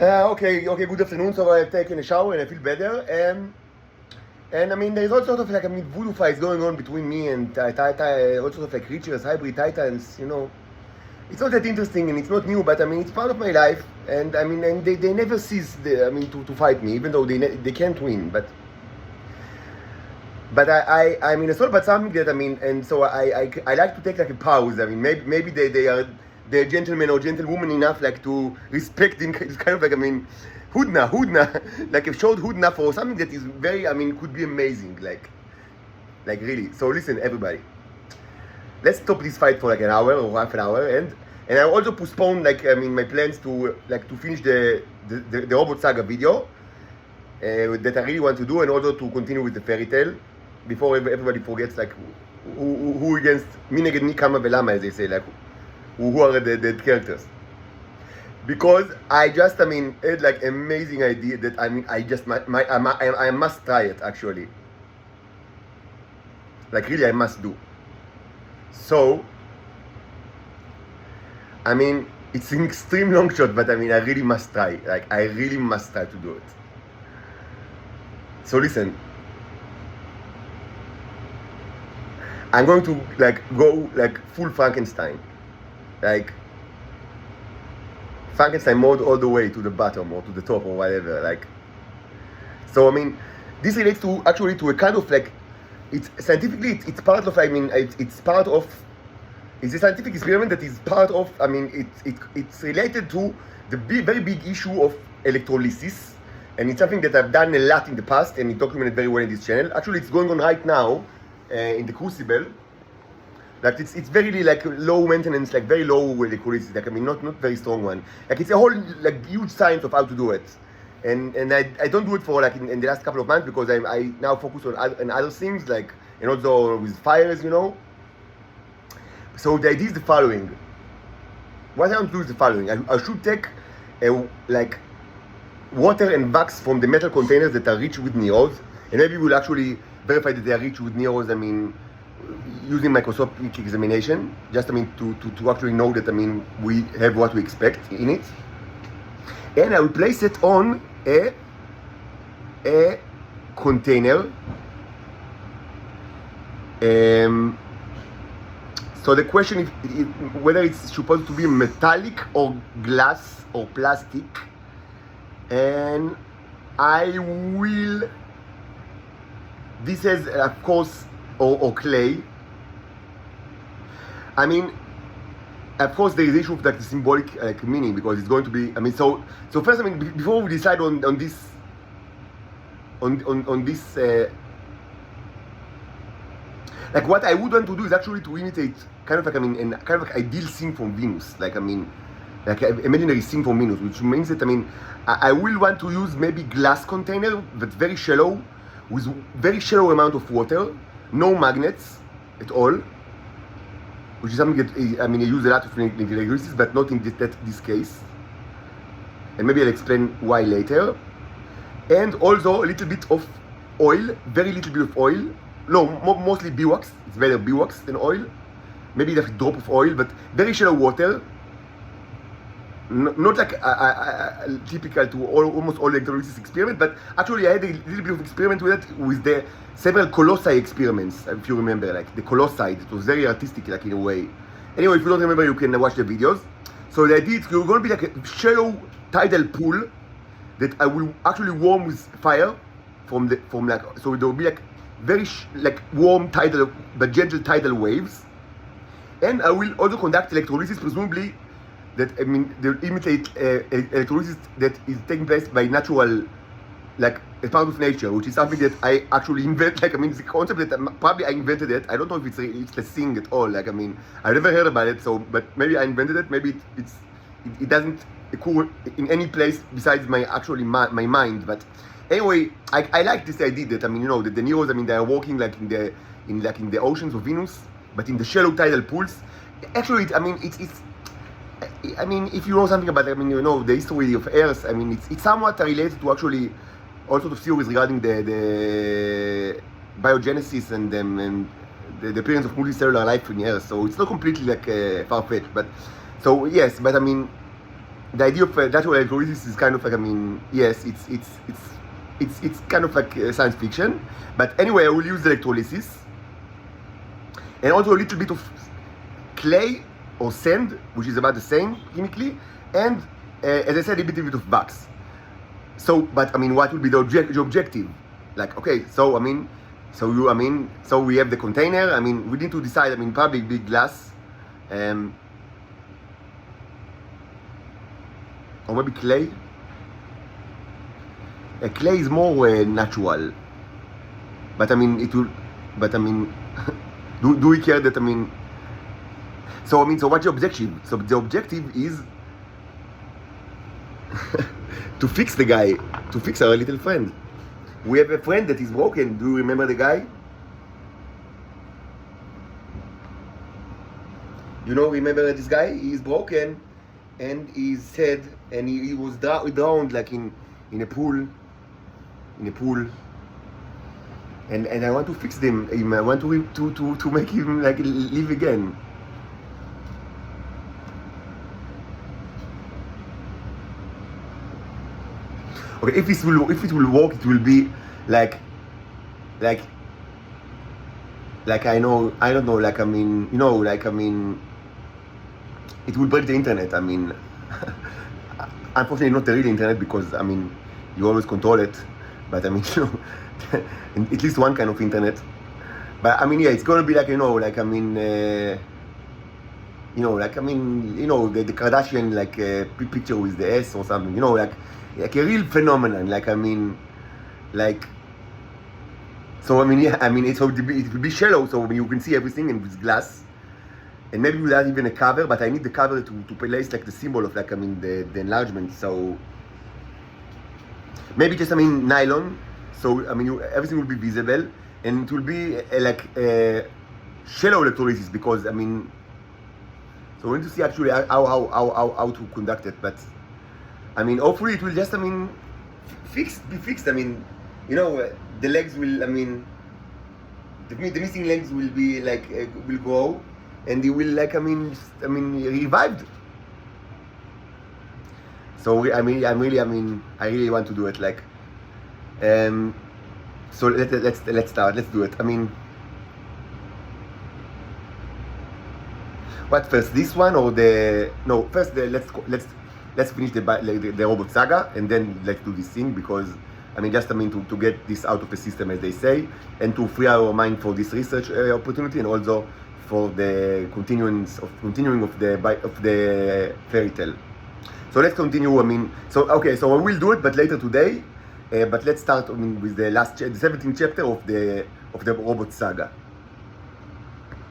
Okay, good afternoon. So I've taken a shower and I feel better. And I mean, there's all sort of like, voodoo fights going on between me and all sort of like creatures, hybrid titans, It's not that interesting and it's not new, but I mean, it's part of my life. And I mean, and they never cease, to fight me, even though they can't win. But I mean, it's all about something that, I mean, and so I like to take like a pause. I mean, maybe they're gentlemen or gentlewomen enough like to respect this kind of like, I mean, hudna, like a short hudna for something that is very, I mean, could be amazing, like really. So listen, everybody, let's stop this fight for like an hour or half an hour, and I also postpone like, I mean, my plans to finish the Robot Saga video that I really want to do, and also to continue with the fairy tale before everybody forgets like who against me neged mi kama velama, as they say, like who are the characters. Because I just, I mean, had like amazing idea that, I mean, I must try it actually. Like really, I must do. So, I mean, it's an extreme long shot, but I mean, I really must try. Like, I really must try to do it. So listen, I'm going to like go like full Frankenstein, like Frankenstein mode all the way to the bottom or to the top or whatever. Like, so I mean, this relates to actually to a kind of like, it's scientifically it's part of, I mean, it's part of, it's a scientific experiment that is part of, I mean, it's related to the very big issue of electrolysis, and it's something that I've done a lot in the past and it documented very well in this channel. Actually, it's going on right now in the Crucible. Like it's very like low maintenance, like very low electrolysis, like I mean not very strong one. Like it's a whole like huge science of how to do it. And I don't do it for like in the last couple of months because I now focus on other things, like, and also with fires, So the idea is the following. What I want to do is the following. I should take like water and wax from the metal containers that are rich with neos, and maybe we'll actually verify that they are rich with neos, I mean, using microscopic examination, just, I mean, to actually know that, I mean, we have what we expect in it. And I will place it on a container. So the question is whether it's supposed to be metallic or glass or plastic. And I will, this is of course, or clay. I mean, of course, there is the issue of like the symbolic like meaning, because it's going to be, I mean, so first, I mean, before we decide on this, on this, like what I would want to do is actually to imitate kind of like, I mean, an kind of like ideal scene from Venus, like, I mean, like an imaginary scene from Venus, which means that, I mean, I will want to use maybe glass container that's very shallow, with very shallow amount of water, no magnets at all, which is something that, I mean, I use a lot of electrolysis, but not in this case. And maybe I'll explain why later. And also a little bit of oil, very little bit of oil. No, mostly beeswax. It's better beeswax than oil. Maybe like a drop of oil, but very shallow water. Not like typical to almost all electrolysis experiment, but actually I had a little bit of experiment with it, with the several colossi experiments, if you remember, like the colossi. It was very artistic, like, in a way. Anyway, if you don't remember, you can watch the videos. So the idea is going to be like a shallow tidal pool that I will actually warm with fire from like, so there will be like very like warm tidal but gentle tidal waves, and I will also conduct electrolysis, presumably that, I mean, they imitate electrolysis that is taking place by natural, like as part of nature, which is something that I actually invent. Like, I mean, it's a concept that probably I invented it. I don't know if it's a thing at all. Like, I mean, I never heard about it. So, but maybe I invented it. Maybe it doesn't occur in any place besides my mind. But anyway, I like this idea that, I mean, that the neos, I mean, they are walking like in the oceans of Venus, but in the shallow tidal pools. Actually, I mean, if you know something about, I mean, the history of Earth, I mean, it's somewhat related to actually all sort of theories regarding the biogenesis and the appearance of multicellular life in Earth. So it's not completely like far-fetched, but so yes, but I mean, the idea of natural electrolysis is kind of like, I mean, yes, it's kind of like science fiction. But anyway, I will use electrolysis and also a little bit of clay or sand, which is about the same chemically, and as I said, a bit of wax. So, but I mean, what would be the objective? Like, okay, so I mean, so we have the container. I mean, we need to decide. I mean, probably big glass, or maybe clay. Clay is more natural, but I mean, it will. But I mean, do we care that? I mean, so what's the objective? So the objective is to fix the guy, to fix our little friend. We have a friend that is broken. Do you remember the guy? You know, remember this guy? He is broken, and he's sad, and he was drowned like in a pool. In a pool. And I want to fix him. I want to make him like live again. Okay, if it will work, it will be like I don't know, like I mean, you know, like I mean, it will break the internet. I mean, unfortunately, not the real internet, because I mean, you always control it. But I mean, you know, at least one kind of internet. But I mean, yeah, it's gonna be like, you know, like I mean, you know, like I mean, you know, the Kardashian like picture with the S or something, you know, like a real phenomenon. Like I mean, like, so I mean, yeah, I mean, it will be shallow, so you can see everything, and with glass, and maybe without even a cover. But I need the cover to place like the symbol of like, I mean, the enlargement. So maybe just, I mean, nylon. So I mean, everything will be visible, and it will be like shallow electrolysis, because I mean, so we need to see actually how to conduct it. But I mean, hopefully it will just, I mean, be fixed. I mean, you know, the legs will, I mean, the missing legs will be like will grow, and they will like, I mean, revived. So I really want to do it. Like, so let's start. Let's do it. I mean, what first? This one or the no? First, let's finish the robot saga, and then let's do this thing, because I mean, just I mean to get this out of the system, as they say, and to free our mind for this research opportunity, and also for the continuing of the fairy tale. So let's continue. I mean, so okay, so I will do it, but later today. But let's start, I mean, with the 17th chapter of the robot saga.